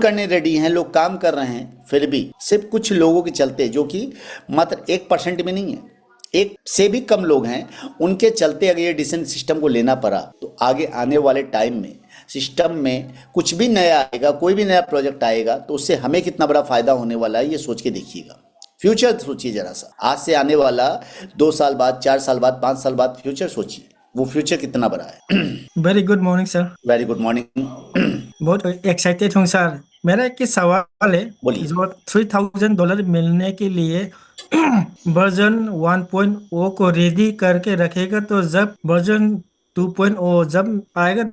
करने रेडी हैं, लोग काम कर रहे हैं, फिर भी सिर्फ कुछ लोगों के चलते, जो कि मात्र 1% में नहीं है, एक से भी कम लोग हैं, उनके चलते अगर ये डिसीजन सिस्टम को लेना पड़ा, तो आगे आने वाले टाइम में सिस्टम में कुछ भी नया आएगा, कोई भी नया प्रोजेक्ट आएगा, तो उससे हमें कितना बड़ा फायदा होने वाला है, ये सोच के देखिएगा। फ्यूचर सोचिए जरा सा, आज से आने वाला 2 साल बाद, 4 साल बाद, 5 साल बाद फ्यूचर सोचिए, वो फ्यूचर कितना बड़ा है। Very good morning sir. Very good morning. बहुत एक्साइटेड हूँ सर। मेरा एक ही सवाल है, बोलिए। जो $3000 मिलने के लिए वर्जन 1.0 को रेडी करके रखेगा, तो जब वर्जन 2.0 जब आएगा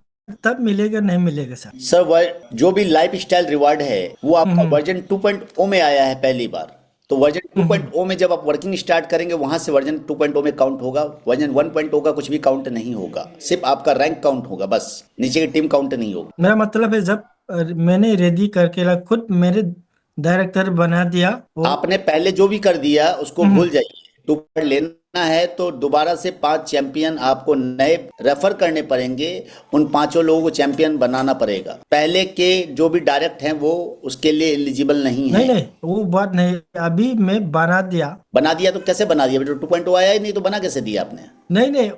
तब मिलेगा, नहीं मिलेगा सर? सर जो भी लाइफ स्टाइल रिवार्ड है वो आपका हम्म वर्जन 2.0 में आया है पहली बार। तो वर्जन हम्म 2.0 में जब आप वर्किंग स्टार्ट करेंगे, वहां से वर्जन 2.0 में काउंट होगा। वर्जन 1.0 का कुछ भी काउंट नहीं होगा, सिर्फ आपका रैंक काउंट होगा, बस नीचे की टीम काउंट नहीं होगी। मेरा मतलब है, जब मैंने रेडी करके खुद मेरे डायरेक्टर बना दिया वो। आपने पहले जो भी कर दिया उसको हम्म भूल जाइए। 2.0 लेना है तो दोबारा से 5 चैंपियन आपको नए रेफर करने पड़ेंगे, उन 5 लोगों को चैंपियन बनाना पड़ेगा। पहले के जो भी डायरेक्ट हैं वो उसके लिए एलिजिबल नहीं नहीं है। नहीं, वो बात नहीं, अभी मैं बना दिया। बना दिया तो कैसे बना दिया बेटा? 2.0 आया ही नहीं तो बना कैसे दिया आपने? नहीं नहीं,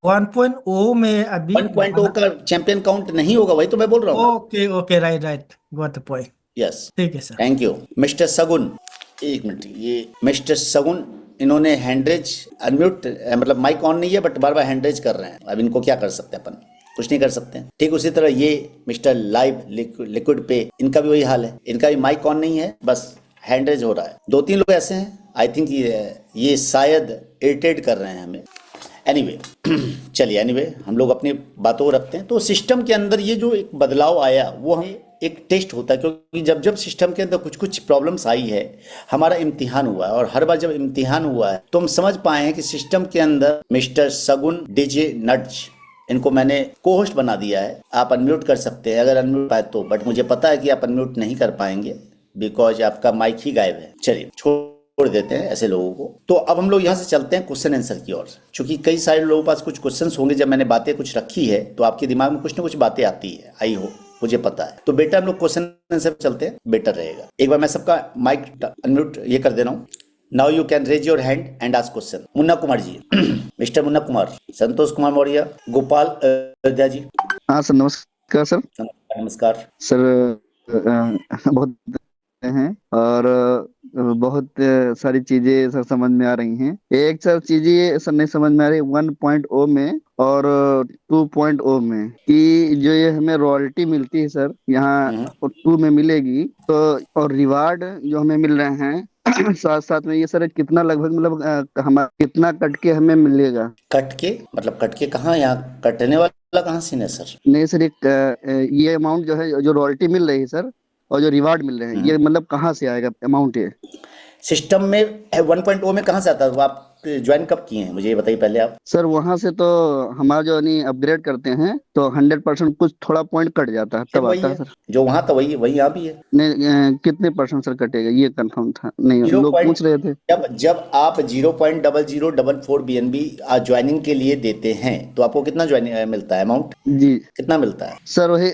1.0 में अभी 1.0 बना। का चैंपियन काउंट नहीं होगा, वही तो मैं बोल रहा हूँ। Okay okay, right right, got the point. Yes. ठीक है सर। थैंक यू मिस्टर सगुन। एक मिनट, ये मिस्टर सगुन, इन्होंने हैंडरेज अनम्यूट, मतलब माइक ऑन नहीं है बट बार बार हैंडरेज कर रहे हैं। अब इनको क्या कर सकते हैं अपन? कुछ नहीं कर सकते हैं। ठीक उसी तरह ये मिस्टर लाइव लिक्विड पे, इनका भी वही हाल है, इनका भी माइक ऑन नहीं है, बस हैंडरेज हो रहा है। 2-3 लोग ऐसे हैं, आई थिंक ये शायद इरिटेट कर रहे हैं हमें। एनीवे चलिए, एनीवे हम लोग अपनी बातों को रखते हैं। तो सिस्टम के अंदर ये जो एक बदलाव आया वो हमें एक टेस्ट होता है, क्योंकि जब जब सिस्टम के अंदर कुछ कुछ प्रॉब्लम्स आई है, हमारा इम्तिहान हुआ है, और हर बार जब इम्तिहान हुआ है तो हम समझ पाए हैं कि सिस्टम के अंदर मिस्टर सगुन डीजे नट्स, इनको मैंने को होस्ट बना दिया है। आप अनम्यूट कर सकते हैं अगर अनम्यूट पाए तो, बट मुझे पता है कि आप अनम्यूट नहीं कर पाएंगे बिकॉज आपका माइक ही गायब है। चलिए छोड़ देते हैं ऐसे लोगों को। तो अब हम लोग यहाँ से चलते हैं क्वेश्चन आंसर की ओर, क्योंकि कई सारे लोगों के पास कुछ क्वेश्चंस होंगे। जब मैंने बातें कुछ रखी है तो आपके दिमाग में कुछ ना कुछ बातें आती है, आई हो, मुझे पता है। तो बेटा हम लोग क्वेश्चन आंसर चलते हैं, बेटर रहेगा। एक बार मैं सबका माइक अनम्यूट ये कर दे रहा हूँ। Now you can raise your hand and ask question. Munna Kumar ji mister Munna Kumar, Santosh Kumar Maurya, Gopal Ayodhya ji. हाँ सर, नमस्कार सर। नमस्कार नमस्कार। सर बहुत हैं, और बहुत सारी चीजें सर समझ में आ रही हैं। एक सर चीजें सर नहीं समझ में आ रही 1.0 में और 2.0 में, कि जो ये हमें रॉयल्टी मिलती है सर, यहाँ 2 में मिलेगी तो, और रिवार्ड जो हमें मिल रहे हैं साथ साथ में, ये सर कितना लगभग, मतलब हमारा कितना कट के हमें मिलेगा? कट के मतलब कट के कहाँ? यहाँ कटने वाला कहाँ सीन है सर? नहीं सर, एक ये अमाउंट जो है, जो रॉयल्टी मिल रही है सर, और जो रिवार्ड मिल रहे हैं, ये मतलब कहाँ से आएगा अमाउंट ये? सिस्टम में 1.0 में कहाँ से आता है? वो आप ज्वाइन कब किए हैं मुझे ये बताइए पहले आप। सर वहां से तो हमारा जो नहीं अपग्रेड करते हैं तो 100% कुछ थोड़ा पॉइंट कट जाता है, सेम तब वही आता है है, सर। जो वहाँ था वही वही यहाँ भी है। नहीं, कितने परसेंट सर कटेगा ये कंफर्म था नहीं, जीरो लोग पॉइंट पूछ रहे थे। जब जब आप 0.0044 BNB ज्वाइनिंग के लिए देते हैं तो आपको कितना ज्वाइनिंग मिलता है? अमाउंट जी कितना मिलता है? सर, वही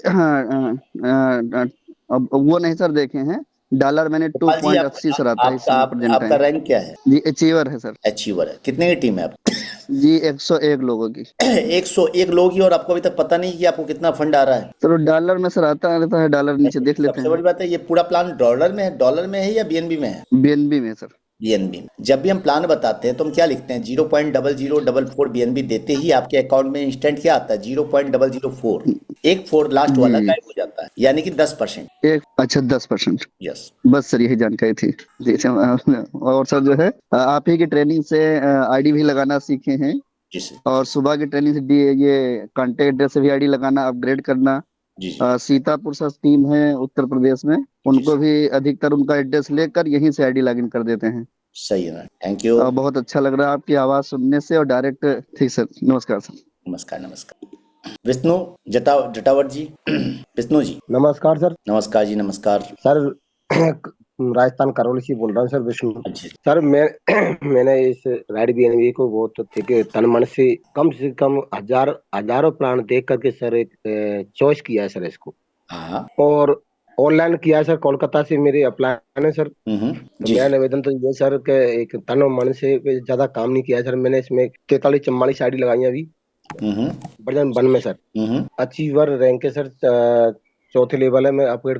अब वो नहीं सर देखे हैं। डॉलर मैंने टू गोपाल जी पॉइंट अस्सी सर आता है इस आपका समय प्रेजेंट आपका टाइम। रैंक क्या है? जी अचीवर है सर। अचीवर है। कितने की टीम है आप? जी 101 लोगों की। 101 लोग ही, और आपको अभी तक पता नहीं कि आपको कितना फंड आ रहा है? सर डॉलर में सर आता रहता है, डॉलर नीचे देख लेते सबसे हैं। बड़ी बात है, ये पूरा प्लान डॉलर में है या बीएनबी में है? बीएनबी में सर। बीएनबी। जब भी हम प्लान बताते हैं तो हम क्या लिखते हैं? 0.0044 बीएनबी देते ही आपके अकाउंट में इंस्टेंट क्या आता है? 0.004। एक फोर लास्ट वाला जी गायब हो जाता है, यानी कि 10%। एक, अच्छा 10%। यस। बस सर यही जानकारी थी। जी सर, और सर जो है आप ही की ट्रेनिंग से आईडी भी लगाना सीखे हैं, जी सर। और सुबह की ट्रेनिंग से ये कांटेक्ट एड्रेस से भी आईडी लगाना, अपग्रेड करना। जी जी सीतापुर सर टीम है उत्तर प्रदेश में, जी उनको सर। भी अधिकतर उनका एड्रेस लेकर यहीं से आईडी लॉगिन कर देते हैं। सही है ना, थैंक यू। बहुत अच्छा लग रहा है आपकी आवाज सुनने से, और डायरेक्ट। ठीक सर, नमस्कार सर। नमस्कार नमस्कार। विष्णु जटावट जी विष्णु जी। नमस्कार सर। नमस्कार जी नमस्कार। सर राजस्थान करौली से बोल रहा हूँ सर, विष्णु। अच्छा। सर मैं मैंने इस राइड बीएनबी को बहुत ठीक है तन मन से कम हजारों प्लान देख करके सर एक चॉइस किया है सर इसको। हाँ और ऑनलाइन किया है सर, कोलकाता से मेरे अप्लाई है सर। तो जी मेरा निवेदन तो ये सर कि एक तन और मन से ज्यादा काम नहीं किया सर मैंने। इसमें 43-44 आईडी लगाई है अभी वर्जन 1 में सर। अचीवर रैंक है सर, चौथे लेवल है। मैं अपग्रेड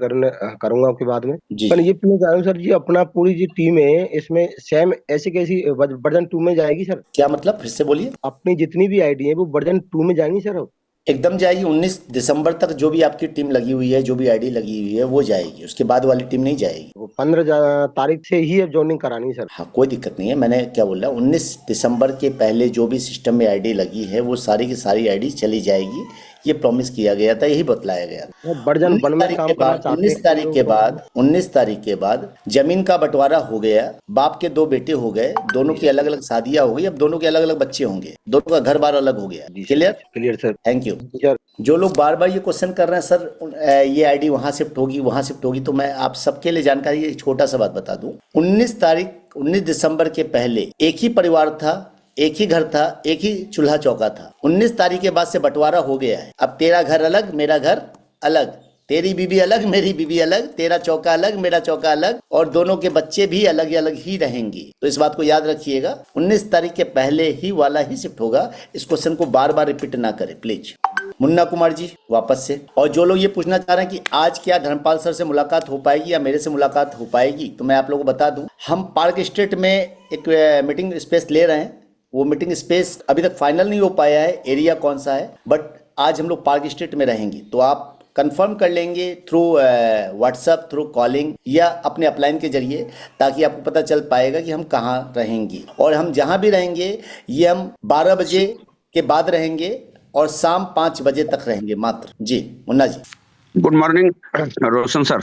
करूंगा आपके बाद में। जी पर ये पूछना चाह रहा हूँ सर जी, अपना पूरी जो टीम है इसमें सेम ऐसी कैसी वर्जन 2 में जाएगी सर? क्या मतलब, फिर से बोलिए। अपनी जितनी भी आईडी है वो वर्जन 2 में जाएंगी सर अब? एकदम जाएगी। 19 दिसंबर तक जो भी आपकी टीम लगी हुई है, जो भी आईडी लगी हुई है, वो जाएगी। उसके बाद वाली टीम नहीं जाएगी। वो 15 तारीख से ही अब ज्वाइनिंग करानी सर? हाँ, कोई दिक्कत नहीं है। मैंने क्या बोल रहा हूँ, 19 दिसंबर के पहले जो भी सिस्टम में आईडी लगी है वो सारी की सारी आईडी चली जाएगी। ये प्रॉमिस किया गया था, यही बतलाया गया था। वर्जन 1 में काम करना चाहते 19 हैं तारीख के लोग। बाद 19 तारीख के बाद जमीन का बंटवारा हो गया। बाप के 2 बेटे हो गए, दोनों की अलग अलग शादियां हो गई। अब दोनों के अलग अलग बच्चे होंगे, दोनों का घर बार अलग हो गया। Clear? Clear sir. Thank you. Sir जो लोग बार बार ये क्वेश्चन कर रहे हैं सर ये आईडी वहां शिफ्ट होगी, वहां शिफ्ट होगी, तो मैं आप सबके लिए जानकारी एक छोटा सा बात बता दूं। 19 दिसंबर के पहले एक ही परिवार था, एक ही घर था, एक ही चूल्हा चौका था। 19 तारीख के बाद से बंटवारा हो गया है। अब तेरा घर अलग, मेरा घर अलग, तेरी बीबी अलग, मेरी बीबी अलग, तेरा चौका अलग, मेरा चौका अलग, और दोनों के बच्चे भी अलग अलग ही रहेंगे। तो इस बात को याद रखिएगा, 19 तारीख के पहले ही वाला ही शिफ्ट होगा। इस क्वेश्चन को बार बार रिपीट ना करें प्लीज। मुन्ना कुमार जी वापस से। और जो लोग ये पूछना चाह रहे हैं कि आज क्या धर्मपाल सर से मुलाकात हो पाएगी या मेरे से मुलाकात हो पाएगी, तो मैं आप लोगों को बता दूं, हम पार्क स्ट्रीट में एक मीटिंग स्पेस ले रहे हैं। वो मीटिंग स्पेस अभी तक फाइनल नहीं हो पाया है, एरिया कौन सा है, बट आज हम लोग पार्क स्ट्रीट में रहेंगे। तो आप कंफर्म कर लेंगे थ्रू व्हाट्सएप, थ्रू कॉलिंग या अपने अपलाइन के जरिए, ताकि आपको पता चल पाएगा कि हम कहाँ रहेंगे। और हम जहाँ भी रहेंगे ये हम 12 बजे के बाद रहेंगे और शाम 5 बजे तक रहेंगे मात्र। जी Munna ji. Good morning Roshan sir.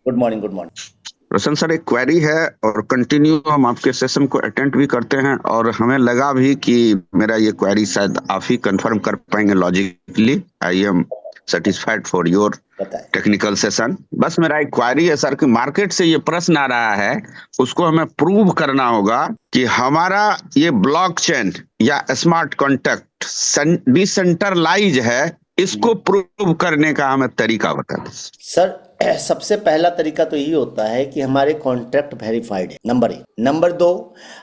Good morning. Good morning Roshan sir, एक क्वेरी है और कंटिन्यू हम आपके सेशन को अटेंड भी करते हैं और हमें लगा भी कि मेरा ये क्वेरी शायद आप ही कंफर्म कर पाएंगे logically. I am satisfied for your technical session. बस मेरा एक क्वेरी है सर कि मार्केट से ये प्रश्न आ रहा है, उसको हमें प्रूव करना होगा कि हमारा ये ब्लॉकचेन या स्मार्ट कॉन्ट्रैक्ट डिसेंट्रलाइज है। इसको प्रूव करने का हमें तरीका बता दें सर। सबसे पहला तरीका तो यही होता है कि हमारे कॉन्ट्रैक्ट वेरीफाइड है, नंबर 1। नंबर 2,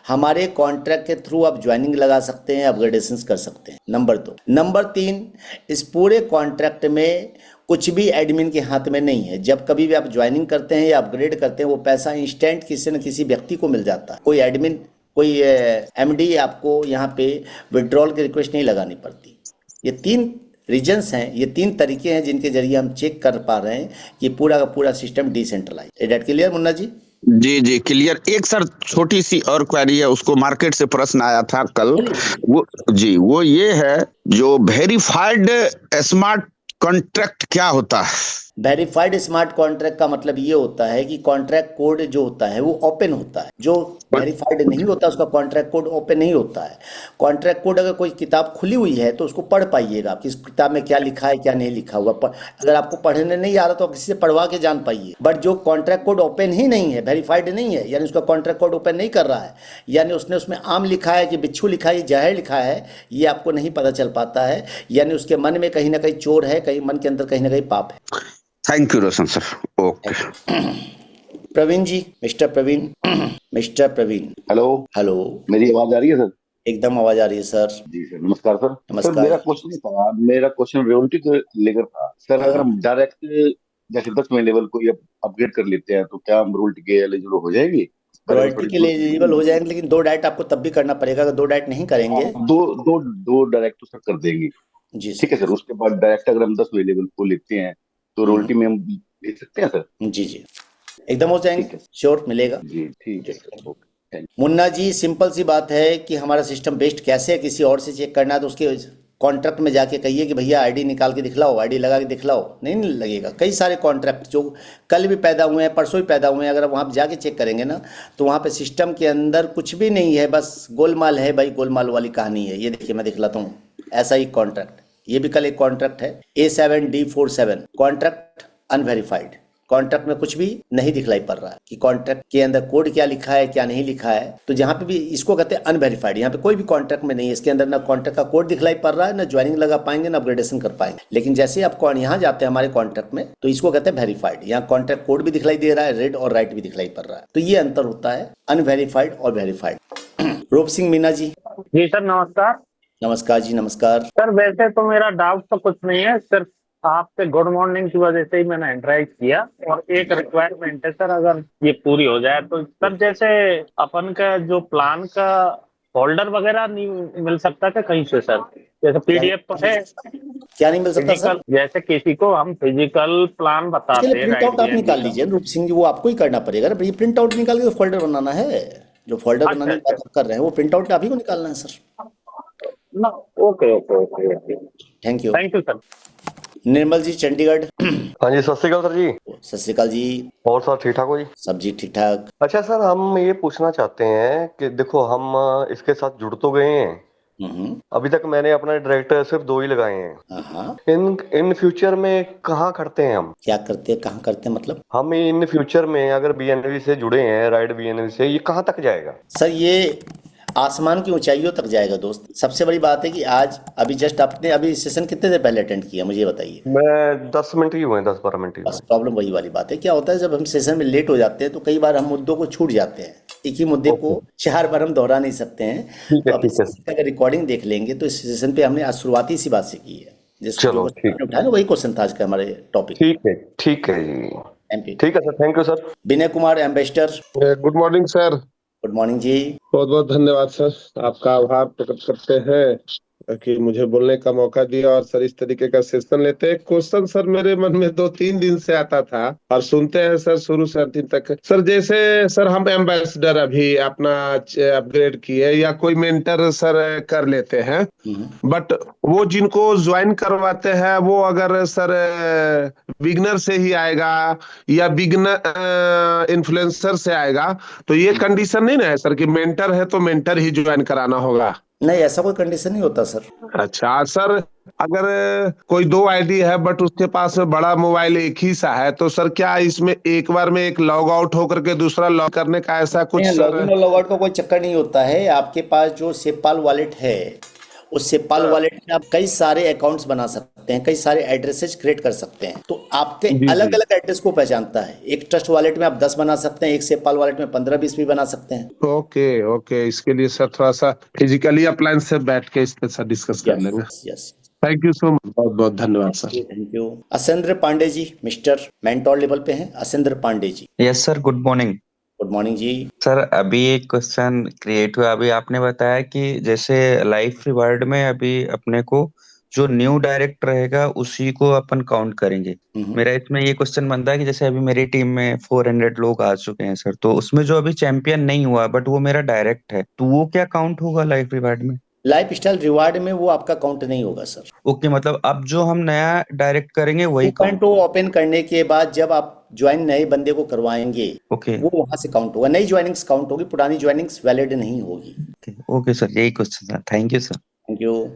हमारे कॉन्ट्रैक्ट के थ्रू आप ज्वाइनिंग लगा सकते हैं, अपग्रेडेशंस कर सकते हैं, नंबर 2। नंबर 3, इस पूरे कॉन्ट्रैक्ट में कुछ भी एडमिन के हाथ में नहीं है। जब कभी भी आप ज्वाइनिंग करते हैं या अपग्रेड करते हैं, वो पैसा इंस्टेंट किसी न किसी व्यक्ति को मिल जाता है। कोई एडमिन, कोई एमडी आपको यहाँ पे विड्रॉल की रिक्वेस्ट नहीं लगानी पड़ती। ये 3 रीजन्स हैं, ये 3 तरीके हैं जिनके जरिए हम चेक कर पा रहे हैं कि पूरा का पूरा system decentralise. Is that clear Munna ji? जी जी क्लियर। एक सर छोटी सी और क्वेरी है, उसको मार्केट से प्रश्न आया था कल। वो ये है, जो वेरीफाइड स्मार्ट कॉन्ट्रैक्ट क्या होता है? वेरीफाइड स्मार्ट कॉन्ट्रैक्ट का मतलब ये होता है कि कॉन्ट्रैक्ट कोड जो होता है वो ओपन होता है। जो वेरीफाइड नहीं होता उसका कॉन्ट्रैक्ट कोड ओपन नहीं होता है। कॉन्ट्रैक्ट कोड अगर कोई किताब खुली हुई है तो उसको पढ़ पाइएगा कि इस किताब में क्या लिखा है क्या नहीं लिखा हुआ। अगर आपको पढ़ने नहीं आ रहा तो किसी से पढ़वा के जान पाइए। बट जो कॉन्ट्रैक्ट कोड ओपन ही नहीं है, वेरीफाइड नहीं है, यानी उसका कॉन्ट्रैक्ट कोड ओपन नहीं कर रहा है, यानी उसने उसमें आम लिखा है कि बिच्छू लिखा है, जहर लिखा है, ये आपको नहीं पता चल पाता है। यानी उसके मन में कहीं ना कहीं चोर है, कहीं मन के अंदर कहीं ना कहीं पाप है। Thank you Roshan sir. Okay Praveen ji, mister Praveen. Hello. Hello, मेरी आवाज आ रही है सर? एकदम आवाज आ रही है सर। जी सर, नमस्कार सर। नमस्कार। सर मेरा क्वेश्चन रियलिटी को लेकर था सर। अगर हम डायरेक्ट जैसे 10वें लेवल को अपग्रेड कर लेते हैं तो क्या हम रोल्टी के एलिजिबल हो जाएंगे? रॉयल्टी के लिए एलिजिबल हो जाएंगे, लेकिन 2 डाइट आपको तब भी करना पड़ेगा। अगर 2 डाइट नहीं करेंगे, दो डायरेक्ट तो सर कर देंगे। जी ठीक है सर। उसके बाद डायरेक्ट अगर हम 10वें लेवल को लेते हैं तो रोल्टी में हम ले सकते हैं सर? जी जी, एकदम हो जाएंगे, श्योर मिलेगा जी। ठीक है sir, okay. Munna ji, simple सी बात है कि हमारा सिस्टम बेस्ड कैसे है, किसी और से चेक करना है तो उसके कॉन्ट्रैक्ट में जाके कहिए कि भैया आईडी निकाल के दिखलाओ, आईडी लगा के दिखलाओ, नहीं लगेगा। कई सारे कॉन्ट्रैक्ट जो कल भी पैदा हुए हैं, परसों भी पैदा हुए हैं, अगर आप वहाँ पर जाके चेक करेंगे ना तो वहाँ पे सिस्टम के अंदर कुछ भी नहीं है, बस गोलमाल है भाई, गोलमाल वाली कहानी है। ये देखिए मैं दिखलाता हूँ, ऐसा ही कॉन्ट्रैक्ट। ये भी कल एक कॉन्ट्रैक्ट है A7D47, कॉन्ट्रैक्ट अनवेरीफाइड, कॉन्ट्रैक्ट में कुछ भी नहीं दिखलाई पड़ रहा है कि कॉन्ट्रैक्ट के अंदर कोड क्या लिखा है क्या नहीं लिखा है। तो जहाँ पे भी इसको कहते हैं अनवेरिफाइड, यहाँ पे कोई भी कॉन्ट्रैक्ट में नहीं है, इसके अंदर ना कॉन्ट्रैक्ट का कोड दिखलाई पड़ रहा है, ना ज्वाइनिंग लगा पाएंगे, ना अपग्रेडेशन कर पाएंगे। लेकिन जैसे आप यहाँ जाते हैं हमारे कॉन्ट्रैक्ट में तो इसको कहते हैं वेरीफाइड, यहाँ कॉन्ट्रैक्ट कोड भी दिखलाई दे रहा है, रेड और राइट भी दिखलाई पड़ रहा है। तो ये अंतर होता है अनवेरीफाइड और वेरीफाइड। रूप सिंह मीना जी। जी सर नमस्कार। नमस्कार जी नमस्कार। सर वैसे तो मेरा डाउट तो कुछ नहीं है, सिर्फ आपसे गुड मॉर्निंग की वजह से ही मैंने इंटरेक्ट किया, और एक रिक्वायरमेंट है सर, अगर ये पूरी हो जाए तो सर जैसे अपन का जो प्लान का फोल्डर वगैरह नहीं मिल सकता क्या कहीं से सर? जैसे पीडीएफ तो है, क्या नहीं मिल सकता सर? जैसे किसी को हम फिजिकल प्लान बताते हैं, प्रिंट आउट आप निकाल लीजिए रूप सिंह जी, वो आपको ही करना पड़ेगा। ये प्रिंट आउट निकाल के फोल्डर बनाना है, जो फोल्डर बनाने की बात कर रहे हैं वो प्रिंट आउट आप ही को निकालना है सर। ना okay okay okay okay, thank you sir. Nirmal ji Chandigarh. हाँ जी, सत श्री अकाल सर जी। सत श्री अकाल जी। और सर ठीक ठाक हो जी? सब जी ठीक ठाक। अच्छा सर, हम ये पूछना चाहते हैं कि देखो हम इसके साथ जुड़ तो गए हैं, अभी तक मैंने अपना डायरेक्टर सिर्फ 2 ही लगाए हैं। इन फ्यूचर में कहाँ करते हैं हम? क्या करते हैं, कहाँ करते हैं मतलब? हम इन फ्यूचर में अगर बीएनबी से जुड़े हैं, राइड बीएनबी से, ये कहाँ तक जाएगा? सर ये आसमान की ऊंचाइयों तक जाएगा दोस्त। सबसे बड़ी बात है कि आज अभी जस्ट आपने अभी सेशन कितने देर पहले अटेंड किया मुझे बताइए? मैं 10 मिनट ही हुए, 10-12 मिनट ही। बस प्रॉब्लम वही वाली बात है, क्या होता है जब हम सेशन में लेट हो जाते हैं तो कई बार हम मुद्दों को छूट जाते हैं, एक ही मुद्दे को 4 बार हम दोहरा नहीं सकते हैं। तो अगर रिकॉर्डिंग देख लेंगे तो इस सेशन पे हमने आज शुरुआती सी बात से की है, चलो ठीक उठाया ना, वही क्वेश्चन था आज का हमारे टॉपिक। ठीक है जी, ठीक है sir, thank you sir. Vinay Kumar ambassador. Good morning sir. Good morning जी। बहुत बहुत धन्यवाद सर, आपका आभार प्रकट करते हैं कि मुझे बोलने का मौका दिया और सर इस तरीके का सेशन लेते हैं। क्वेश्चन सर मेरे मन में 2-3 दिन से आता था और सुनते हैं सर शुरू से अंतिम तक। सर जैसे सर हम एम्बेसडर अभी अपना अपग्रेड किए या कोई मेंटर सर कर लेते हैं, बट वो जिनको ज्वाइन करवाते हैं वो अगर सर बिगनर से ही आएगा या बिगनर इन्फ्लुएंसर से आएगा, तो ये कंडीशन नहीं ना है सर कि मेंटर है तो मेंटर ही ज्वाइन कराना होगा? नहीं, ऐसा कोई कंडीशन नहीं होता सर। अच्छा सर, अगर कोई 2 आईडी है बट उसके पास में बड़ा मोबाइल एक ही सा है, तो सर क्या इसमें एक बार में एक लॉग आउट होकर के दूसरा लॉग करने का ऐसा कुछ सर? लॉगिन और लॉग आउट का कोई चक्कर नहीं होता है। आपके पास जो सेपाल वॉलेट है, उस सेपाल वॉलेट में आप कई सारे अकाउंट्स बना सकते हैं, कई सारे एड्रेसेस क्रिएट कर सकते हैं। तो आपके अलग अलग एड्रेस को पहचानता है। एक ट्रस्ट वॉलेट में आप 10 बना सकते हैं, एक सेपाल वॉलेट में 15-20 भी बना सकते हैं। ओके, इसके लिए सर थोड़ा सा फिजिकली अप्लायंस से बैठ के इस पे सर डिस्कस कर लेंगे। Yes, thank you so much, बहुत बहुत धन्यवाद sir. Thank you. Asendra Pandey ji, mister mentor level पे हैं Asendra Pandey ji. Yes sir, good morning. Good morning जी। सर अभी एक क्वेश्चन क्रिएट हुआ, अभी आपने बताया कि जैसे लाइफ रिवार्ड में अभी अपने को जो न्यू डायरेक्ट रहेगा उसी को अपन काउंट करेंगे। मेरा इसमें ये क्वेश्चन बनता है कि जैसे अभी मेरी टीम में 400 लोग आ चुके हैं सर, तो उसमें जो अभी चैंपियन नहीं हुआ बट वो मेरा डायरेक्ट है, तो वो क्या काउंट होगा लाइफ रिवार्ड में? लाइफ स्टाइल रिवार्ड में वो आपका काउंट नहीं होगा सर। ओके, मतलब अब जो हम नया डायरेक्ट करेंगे वही काउंट ओपन करने के बाद जब आप ज्वाइन नए बंदे को करवाएंगे, वो वहां से काउंट होगा। नई ज्वाइनिंग्स काउंट होगी, पुरानी ज्वाइनिंग्स वैलिड नहीं होगी। ओके सर, यही क्वेश्चन था। Thank you sir. Thank you.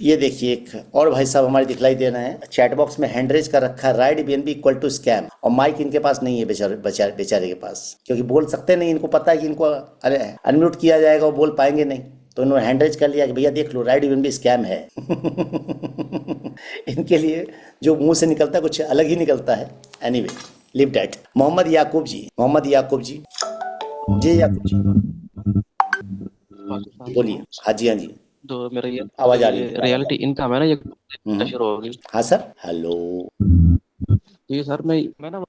ये देखिए एक और भाई साहब हमारे दिखलाई दे रहे हैं, चैट बॉक्स में हैंड रेज कर रखा है ride BNB equal to scam, और माइक इनके पास नहीं है बेचारे के पास, क्योंकि बोल सकते नहीं, इनको पता है कि इनको अरे अनम्यूट किया जाएगा, वो बोल पाएंगे नहीं, तो इन्होंने हैंड रेज कर लिया कि भैया देख लो राइड बीएनबी स्कैम है। इनके लिए जो मुंह से निकलता है कुछ अलग ही निकलता है। Anyway leave that. Mohammad Yakub ji, जी याकूब जी बोलिए। हाँ जी। तो मेरा ये आवाज आ रही है? रियलिटी इनकम है ना, ये शुरू होगी। हाँ सर, हेलो जी सर, मैं ना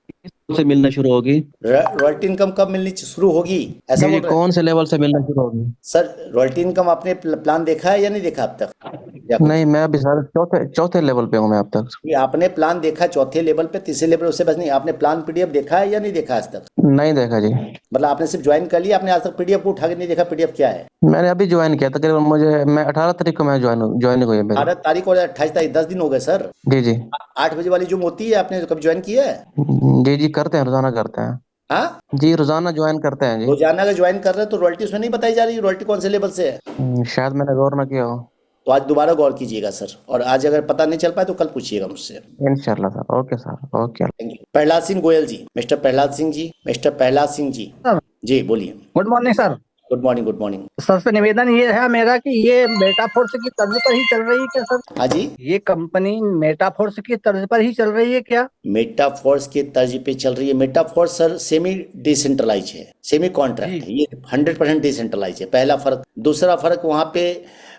से मिलना शुरू होगी। रॉयल्टी इनकम कब मिलनी शुरू होगी, ऐसा बोल रहे हैं? कौन से लेवल से मिलना शुरू होगी सर? रॉयल्टी इनकम आपने प्लान देखा है या नहीं देखा अब तक? नहीं, मैं अभी सर चौथे लेवल पे हूँ मैं अब तक। आपने प्लान देखा चौथे लेवल पे, तीसरे लेवल उससे बस नहीं, आपने प्लान पीडीएफ देखा है या नहीं देखा आज तक? नहीं देखा जी। मतलब आपने सिर्फ ज्वाइन कर लिया, आपने आज तक पीडीएफ को उठा के नहीं देखा पीडीएफ क्या है? मैंने अभी ज्वाइन किया तकरीबन, मैं 18 तारीख को मैं ज्वाइन हुई है। 18 तारीख और 28 तारीख 10 दिन हो गए सर। जी 8 बजे वाली जो होती है, आपने कभी ज्वाइन किया है? जी करते हैं, रोजाना करते हैं। हाँ जी, रोजाना ज्वाइन करते हैं जी। रोजाना का ज्वाइन कर रहे हैं तो रॉयल्टी उसमें नहीं बताई जा रही, रॉयल्टी कौन से लेवल से है? शायद मैंने गौर ना किया हो। तो आज दोबारा गौर कीजिएगा सर, और आज अगर पता नहीं चल पाए तो कल पूछिएगा मुझसे। इंशाल्लाह sir. Okay sir, okay. Thank you. Prahlad Singh Goyal ji, mister Prahlad Singh ji, mister Prahlad Singh ji, जी बोलिए। Good morning sir. Good morning, good morning. Sir से निवेदन ये है मेरा कि ये मेटाफोर्स की तर्ज पर ही चल रही है क्या सर? हाँ जी, ये कंपनी मेटाफोर्स की तर्ज पर ही चल रही है क्या? मेटाफोर्स के तर्ज पे चल रही है। मेटाफोर्स सर सेमी डिसेंट्रलाइज है, सेमी कॉन्ट्रैक्ट है, ये 100% डिसेंट्रलाइज है, पहला फर्क। दूसरा फर्क वहाँ पे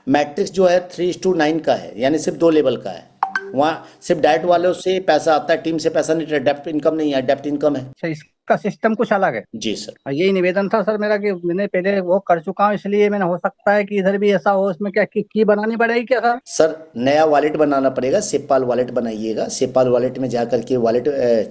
मैट्रिक्स जो है 3:9 का है, यानी सिर्फ 2 लेवल का है। वहाँ सिर्फ डायरेक्ट वालों से पैसा आता है, टीम से पैसा नहीं, डेप्ट इनकम नहीं है, डेप्ट इनकम है। अच्छा, इसका सिस्टम कुछ अलग है। जी सर। और यही निवेदन था सर मेरा कि मैंने पहले वो कर चुका हूँ, इसलिए मैंने, हो सकता है कि इधर भी ऐसा हो। इसमें क्या की बनानी पड़ेगी क्या सर? सर नया वॉलेट बनाना पड़ेगा, सेपाल वॉलेट बनाइएगा। सेपाल वॉलेट में जाकर के वॉलेट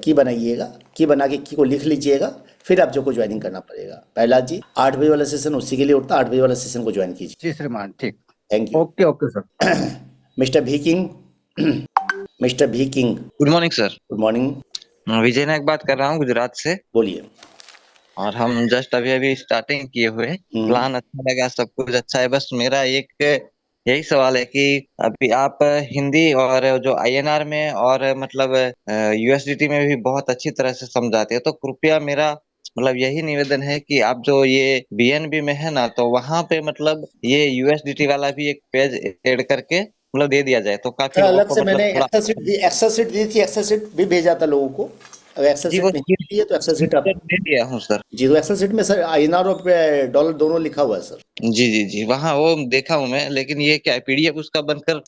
की बनाइएगा, की बना के की को लिख लीजिएगा, फिर आप जो को ज्वाइनिंग करना पड़ेगा। प्रहलाद जी 8 बजे वाला सेशन उसी के लिए उठता है, 8 बजे वाला सेशन को ज्वाइन कीजिए। जी श्रीमान, ठीक। Thank you. Okay okay sir. Mister भी किंग, मिस्टर भी King, good morning sir. Good morning. Vijay Nayak बात कर रहा हूँ गुजरात से। बोलिए। और हम जस्ट अभी स्टार्टिंग किए हुए। प्लान अच्छा लगा, सब कुछ अच्छा है। बस मेरा एक यही सवाल है कि अभी आप हिंदी और जो INR में और मतलब USDT में भी बहुत अच्छी तरह से समझाते हैं, तो कृपया मेरा मतलब यही निवेदन है कि आप जो ये BNB में है ना, तो वहां पे मतलब ये USDT वाला भी एक पेज ऐड करके मतलब दे दिया जाए तो काफी लोगों अलग को से मतलब मैंने थोड़ा। एक्सेल शीट दी थी, एक्सेल शीट भी भेजा था लोगों को। अगर एक्सेल जी शीट वो नहीं मिली है तो एक्सेल शीट आप दे दिया हूँ सर। जी, तो एक्सेल शीट में सर INR और डॉलर दोनों लिखा हुआ है सर। जी वहाँ वो देखा हूँ मैं, लेकिन ये क्या PDF उसका बनकर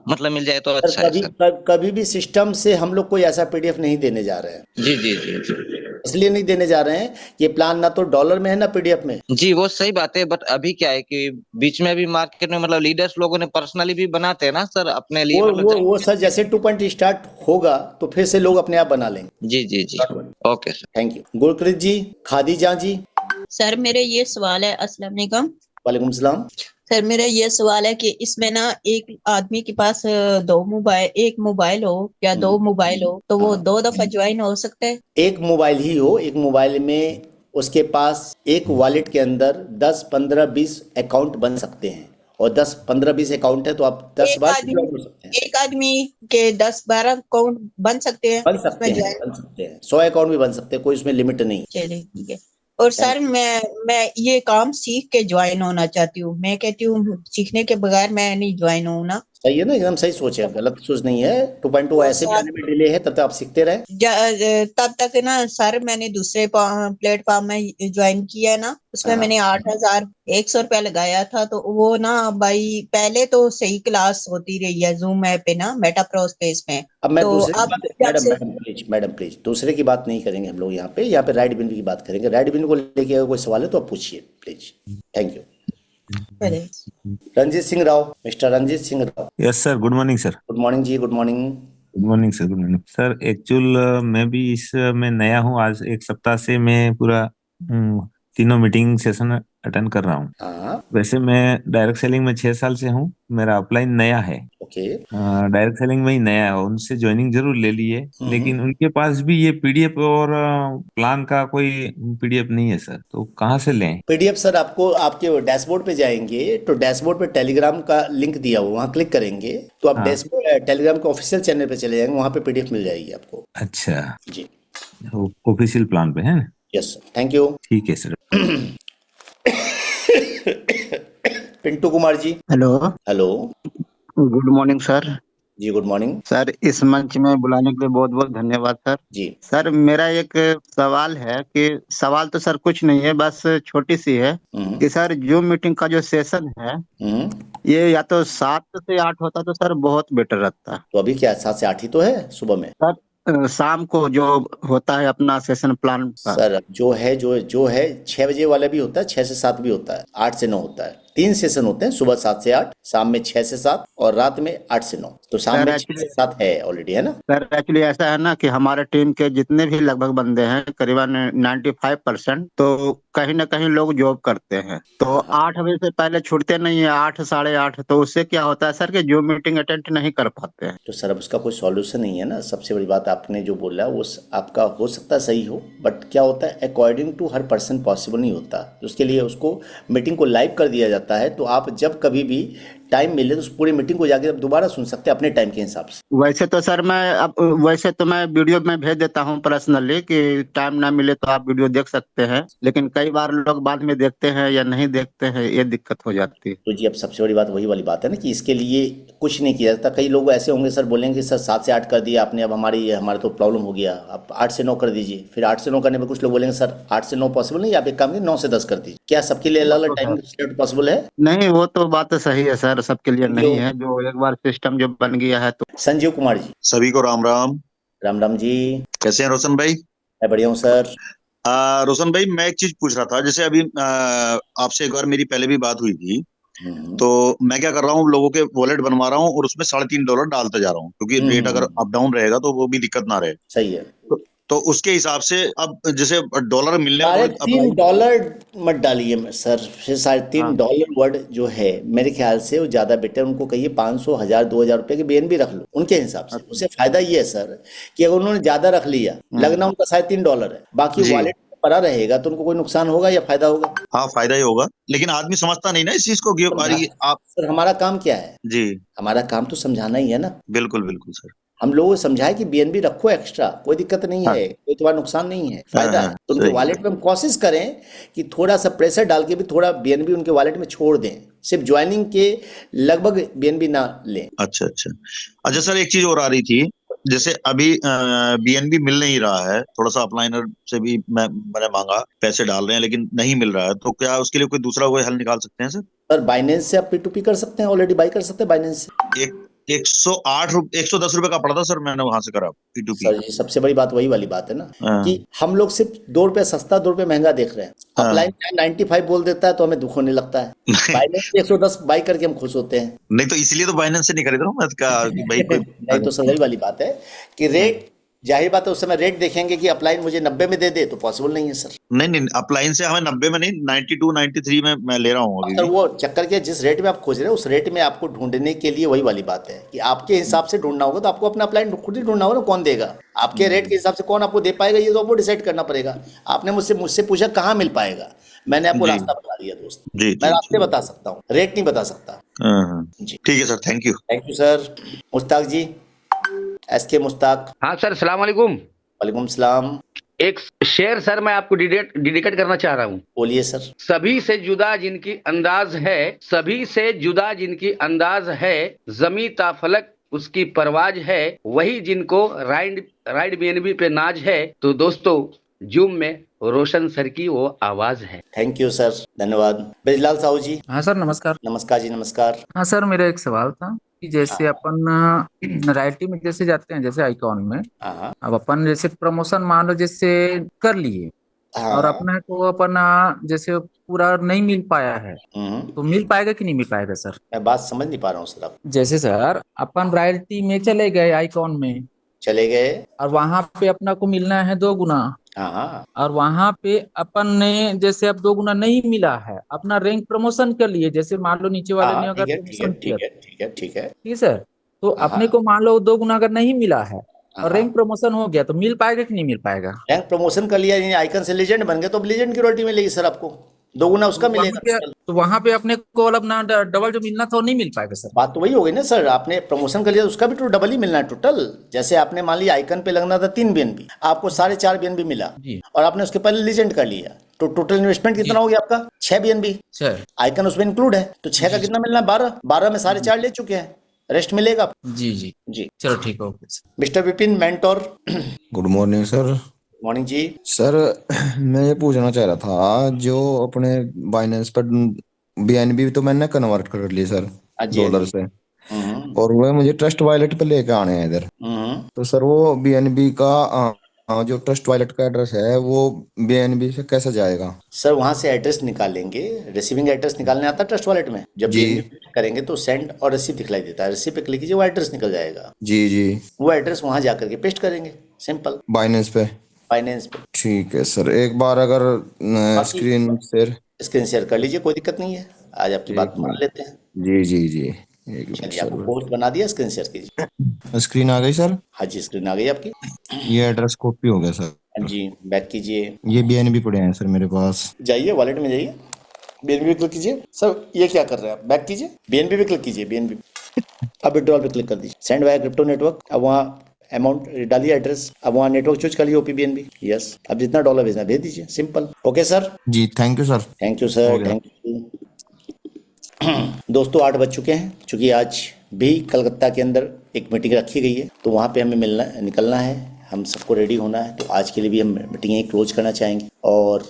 मतलब मिल जाए तो सर अच्छा है सर। कभी भी सिस्टम से हम लोग कोई ऐसा PDF नहीं देने जा रहे हैं। जी। इसलिए नहीं देने जा रहे हैं, ये प्लान ना तो डॉलर में है ना PDF में। जी वो सही बात है, बट अभी क्या है कि बीच में भी मार्केट में मतलब लीडर्स लोगों ने पर्सनली भी बनाते हैं ना सर अपने लिए, मतलब वो सर जैसे 2 स्टार्ट होगा तो फिर से लोग अपने आप बना लेंगे। जी okay sir. Thank you. Gurpreet ji, Khadija ji. Sir मेरे ये सवाल है। अस्सलाम वालेकुम। वालेकुम सलाम। सर मेरा ये सवाल है कि इसमें ना एक आदमी के पास एक मोबाइल हो या 2 मोबाइल हो तो वो 2 दफा ज्वाइन हो सकते हैं? एक मोबाइल ही हो, एक मोबाइल में उसके पास एक वॉलेट के अंदर 10, 15, 20 अकाउंट बन सकते हैं, और 10, 15, 20 अकाउंट है तो आप 10 बार ज्वाइन हो सकते हैं। एक आदमी के 10-12 अकाउंट बन सकते हैं? बन सकते हैं 100 अकाउंट भी बन सकते हैं, कोई इसमें लिमिट नहीं। चलिए ठीक है। और सर मैं ये काम सीख के ज्वाइन होना चाहती हूँ। मैं कहती हूँ सीखने के बगैर मैं नहीं ज्वाइन हूँ ना। सही है ना, एकदम सही सोच है, गलत सोच नहीं है। 2.0 ऐसे भी आने में डिले है, तब तक आप सीखते रहे। तब तक ना सर मैंने दूसरे प्लेटफॉर्म में ज्वाइन किया है ना, उसमें मैंने 8,100 रुपया लगाया था। तो वो ना भाई पहले तो सही क्लास होती रही है जूम ऐप पे ना, मेटाप्रो स्पेस में। अब मैं तो दूसरे अब मैडम प्लीज दूसरे की बात नहीं करेंगे हम लोग यहाँ पे राइट बिन की बात करेंगे। राइट बिन को लेके अगर कोई सवाल है तो आप पूछिए please. Thank you. Ranjeet Singh Rao, mister Ranjeet Singh Rao. Yes sir, good morning sir. Good morning ji, good morning. Good morning sir, good morning sir. Actual मैं भी मैं नया हूँ, आज 1 सप्ताह से मैं पूरा तीनों मीटिंग सेशन अटेंड कर रहा हूँ। वैसे मैं डायरेक्ट सेलिंग में 6 साल से हूँ, मेरा अपलाइन नया है। ओके। डायरेक्ट सेलिंग में ही नया है, उनसे ज्वाइनिंग जरूर ले लिए, लेकिन उनके पास भी ये PDF और प्लान का कोई PDF नहीं है सर, तो कहाँ से लें? PDF सर आपको आपके डैशबोर्ड पे जाएंगे तो डैशबोर्ड पे टेलीग्राम का लिंक दिया हुआ, वहाँ क्लिक करेंगे तो आप डैशबोर्ड टेलीग्राम के ऑफिशियल चैनल पे चले जाएंगे, वहाँ पे PDF मिल जाएगी आपको। अच्छा जी, ऑफिशियल प्लान पे है ना? Yes sir, thank you. ठीक है sir. Pintu Kumar ji. Hello. Hello, good morning sir. जी गुड मॉर्निंग सर, इस मंच में बुलाने के लिए बहुत बहुत धन्यवाद सर। जी। सर मेरा एक सवाल है कि सवाल तो सर कुछ नहीं है, बस छोटी सी है कि सर जूम मीटिंग का जो सेशन है ये या तो 7 से 8 होता तो सर बहुत बेटर रहता। तो अभी क्या 7 से 8 ही तो है सुबह में सर? शाम को जो होता है अपना सेशन प्लान सर, जो है 6 बजे वाला भी होता है, 6 से 7 भी होता है, 8 से 9 होता है। 3 सेशन होते हैं, सुबह 7 से 8, शाम में 6 से 7 और रात में 8 से 9। तो शाम में 6 से 7 है ऑलरेडी, है ना सर? एक्चुअली ऐसा है ना कि हमारे टीम के जितने भी लगभग बंदे हैं करीबन 95% तो कहीं ना कहीं लोग जॉब करते हैं, तो 8 बजे से पहले छूटते नहीं है, 8 साढ़े 8। तो उससे क्या होता है सर कि जो मीटिंग अटेंड नहीं कर पाते हैं। तो सर अब उसका कोई सॉल्यूशन नहीं है ना। सबसे बड़ी बात आपने जो बोला वो आपका हो सकता है सही हो, बट क्या होता है अकॉर्डिंग टू हर पर्सन पॉसिबल नहीं होता। उसके लिए उसको मीटिंग को लाइव कर दिया जाता है, तो आप जब कभी भी टाइम मिले तो उस पूरी मीटिंग को जाके दोबारा सुन सकते हैं अपने टाइम के हिसाब से। वैसे तो मैं वीडियो में भेज देता हूँ पर्सनली कि टाइम ना मिले तो आप वीडियो देख सकते हैं, लेकिन कई बार लोग बाद में देखते हैं या नहीं देखते हैं, ये दिक्कत हो जाती है। तो जी अब सबसे बड़ी बात वही वाली बात है ना कि इसके लिए कुछ नहीं किया जाता। कई लोग ऐसे होंगे सर बोलेंगे कि सर 7 से 8 कर दिया आपने, अब हमारे तो प्रॉब्लम हो गया, आप 8 से 9 कर दीजिए। फिर 8 से 9 करने में कुछ लोग बोलेंगे सर 8 से 9 पॉसिबल नहीं, आप एक काम कीजिए 9 से 10 कर दीजिए। क्या सबके लिए अलग अलग टाइम स्लॉट पॉसिबल है? नहीं, वो तो बात तो सही है सर, सबके लिए नहीं है। जो एक बार सिस्टम जो बन गया है तो। संजीव कुमार जी, सभी को राम राम। राम राम जी, कैसे हैं रोशन भाई? मैं बढ़िया हूँ सर। रोशन भाई, मैं एक चीज पूछ रहा था, जैसे अभी आपसे एक बार मेरी पहले भी बात हुई थी, तो मैं क्या कर रहा हूँ, लोगों के वॉलेट बनवा रहा हूँ और उसमें $3.5 डालते जा रहा हूँ, क्योंकि रेट अगर अप डाउन रहेगा तो वो भी दिक्कत ना रहे। सही है। तो उसके हिसाब से अब जैसे डॉलर मिलने में $3 मत डालिए सर, फिर $3.5 वर्ड जो है मेरे ख्याल से वो ज्यादा बेटर। उनको कहिए 500, 1000, 2000 रुपए की BNB रख लो उनके हिसाब से। उससे फायदा ये है सर कि अगर उन्होंने ज्यादा रख लिया, लगना उनका $3.5 है, बाकी वॉलेट पड़ा रहेगा तो उनको कोई नुकसान होगा या फायदा होगा? हाँ, फायदा ही होगा, लेकिन आदमी समझता नहीं ना इस चीज को। आप सर हमारा काम क्या है जी? हमारा काम तो समझाना ही है ना। बिल्कुल बिल्कुल सर, हम लोगों को समझाए कि BNB रखो एक्स्ट्रा, कोई दिक्कत नहीं है, कोई तुम्हारा नुकसान नहीं है, फायदा है। तो उनके वॉलेट में हम कोशिश करें कि थोड़ा सा प्रेशर डाल के भी थोड़ा BNB उनके वॉलेट में छोड़ दें, सिर्फ ज्वाइनिंग के लगभग BNB ना लें। अच्छा सर, एक चीज और आ रही थी, जैसे अभी BNB मिल नहीं रहा है, थोड़ा सा अपलाइनर से भी मैंने मांगा, पैसे डाल रहे हैं लेकिन नहीं मिल रहा है, तो क्या उसके लिए कोई दूसरा कोई हल निकाल सकते हैं सर? सर बाइनेंस से आप P2P कर सकते हैं, ऑलरेडी बाई कर सकते हैं बाइनेंस से। 110 रुपए का पड़ा था सर, मैंने वहां से करा P2P। सर ये सबसे बड़ी बात वही वाली बात है ना कि हम लोग सिर्फ $2 सस्ता, $2 महंगा देख रहे हैं। अपलाइन 95 बोल देता है तो हमें दुख होने लगता है, बाइनेंस 110 बाई करके हम खुश होते हैं। नहीं तो इसलिए तो बाइनेंस से नहीं खरीद रहा हूँ मैं भाई नहीं तो सर वही वाली बात है कि रेट, जाहिर बात है उस समय रेट देखेंगे कि अपलाइन मुझे 90 में दे दे, तो पॉसिबल नहीं है सर। नहीं, अपलाइन से हमें 90 में नहीं, 92, 93 में मैं ले रहा हूँ अभी। सर वो चक्कर के जिस रेट में आप खोज रहे हैं उस रेट में आपको ढूंढने के लिए वही वाली बात है कि आपके हिसाब से ढूंढना होगा, तो आपको अपना अपलाइन खुद ही ढूंढना होगा ना। कौन देगा आपके रेट के हिसाब से, कौन आपको दे पाएगा, ये तो आपको डिसाइड करना पड़ेगा। आपने मुझसे पूछा कहाँ मिल पाएगा, मैंने आपको रास्ता बता दिया दोस्त। मैं रास्ते बता सकता हूँ, रेट नहीं बता सकता। जी ठीक है sir, thank you sir. Mushtaq ji, SK Mushtaq. हाँ सर, सलाम वालेकुम। वालेकुम सलाम। एक शेर सर मैं आपको डेडिकेट करना चाह रहा हूँ। बोलिए सर। सभी से जुदा जिनकी अंदाज है, सभी से जुदा जिनकी अंदाज है, जमी ताफलक उसकी परवाज है, वही जिनको राइड BNB पे नाज है। तो दोस्तों जूम में रोशन सर की वो आवाज है। थैंक यू सर, धन्यवाद। ब्रिजलाल साहू जी। हाँ सर, नमस्कार। नमस्कार जी, नमस्कार। हाँ सर, मेरा एक सवाल था कि जैसे अपन राइटी में जैसे जाते हैं, जैसे आइकॉन में, अब अपन जैसे प्रमोशन मान लो जैसे कर लिए और अपने को अपन जैसे पूरा नहीं मिल पाया है, तो मिल पाएगा कि नहीं मिल पाएगा सर? मैं बात समझ नहीं पा रहा हूँ सर आप। जैसे सर अपन रॉयल्टी में चले गए, आइकॉन में चले गए और वहां पे अपना को मिलना है 2 गुना, और वहां पे अपन ने जैसे अब 2 गुना नहीं मिला है, अपना रैंक प्रमोशन कर लिए, जैसे मान लो नीचे वाले ने अगर प्रमोशन किया, ठीक है सर, तो अपने को मान लो 2 गुना अगर नहीं मिला है और रैंक प्रमोशन हो गया, तो मिल पाएगा कि नहीं मिल पाएगा? रैंक प्रमोशन कर लिया, यानी आइकन से लेजेंड बन गया, तो अब लेजेंड की रॉयल्टी मिलेगी सर आपको, 2 गुना उसका मिलेगा। तो वहां पे अपने को अपना डबल जो मिलना था वो नहीं मिल पाएगा सर? बात तो वही हो गई ना सर, आपने प्रमोशन कर लिया तो उसका भी तो डबल ही मिलना है टोटल। जैसे आपने मान लिया आइकन पे लगना था 3 BNB, आपको 4.5 BNB मिला और आपने उसके पहले लेजेंड कर लिया, तो टोटल इन्वेस्टमेंट कितना हो गया आपका? 6 BNB। आइकन उसमें इंक्लूड है, तो 6 का कितना मिलना है? 12 में 4.5 ले चुके हैं, रेस्ट मिलेगा। जी चलो ठीक है, okay. Mister Vipin mentor. Good morning sir. Morning जी। सर मैं ये पूछना चाह रहा था, जो अपने बाइनेंस पर BNB तो मैंने कन्वर्ट कर ली सर डॉलर से, और वह मुझे ट्रस्ट वॉलेट पे लेके आने हैं इधर, तो सर वो BNB का जो ट्रस्ट वॉलेट का एड्रेस है वो BNB से कैसे जाएगा? सर वहां से एड्रेस निकालेंगे, रिसीविंग एड्रेस निकालने आता है ट्रस्ट वॉलेट में। जब BNB करेंगे तो सेंड और रिसीव दिखलाई देता है, रिसीव पे क्लिक कीजिए, वो एड्रेस निकल जाएगा। जी वो एड्रेस वहां जाकर के पेस्ट करेंगे, सिंपल। बाइनेंस पे। ठीक है सर। एक बार अगर स्क्रीन शेयर कर लीजिए, कोई दिक्कत नहीं है, आज आपकी बात मान लेते हैं। जी चलिए, आपको पोस्ट बना दिया, स्क्रीन शेयर कीजिए। स्क्रीन आ गई सर? हाँ जी, स्क्रीन आ गई आपकी। ये एड्रेस कॉपी हो गया सर। हाँ जी, बैक कीजिए। ये BNB पड़े हैं सर मेरे पास। जाइए वॉलेट में जाइए। बीएनबी पे क्लिक कीजिए सर। ये क्या कर रहे हैं आप, बैक कीजिए, बीएनबी पे क्लिक कीजिए, बीएनबी अब विड्रॉल पे क्लिक कर दीजिए, सेंड वाया क्रिप्टो नेटवर्क। अब वहाँ अमाउंट डालिए, एड्रेस, अब वहाँ नेटवर्क चूज कर लिए OPBNB, यस। अब जितना डॉलर भेजना भेज दीजिए, simple. Okay sir ji, thank you sir. Thank you sir, thank you. दोस्तों 8 बज चुके हैं, चूंकि आज भी कलकत्ता के अंदर एक मीटिंग रखी गई है, तो वहाँ पे हमें निकलना है, हम सबको रेडी होना है। तो आज के लिए भी हम मीटिंग यहीं क्लोज करना चाहेंगे और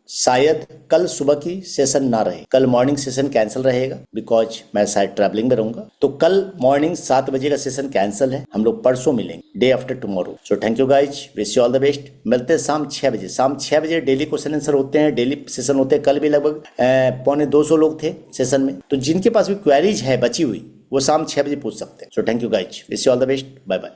शायद कल सुबह की सेशन ना रहे, कल मॉर्निंग सेशन कैंसिल रहेगा बिकॉज मैं शायद ट्रैवलिंग में रहूंगा। तो कल मॉर्निंग 7 बजे का सेशन कैंसिल है, हम लोग परसों मिलेंगे, day after tomorrow. So thank you guys, wish you all the best. मिलते हैं शाम 6 बजे। शाम 6 बजे डेली क्वेश्चन आंसर होते हैं, डेली सेशन होते हैं। कल भी लगभग 250 लोग थे सेशन में, तो जिनके पास भी क्वेरीज है बची हुई वो शाम 6 बजे पूछ सकते हैं। So thank you guys, wish you all the best, bye bye.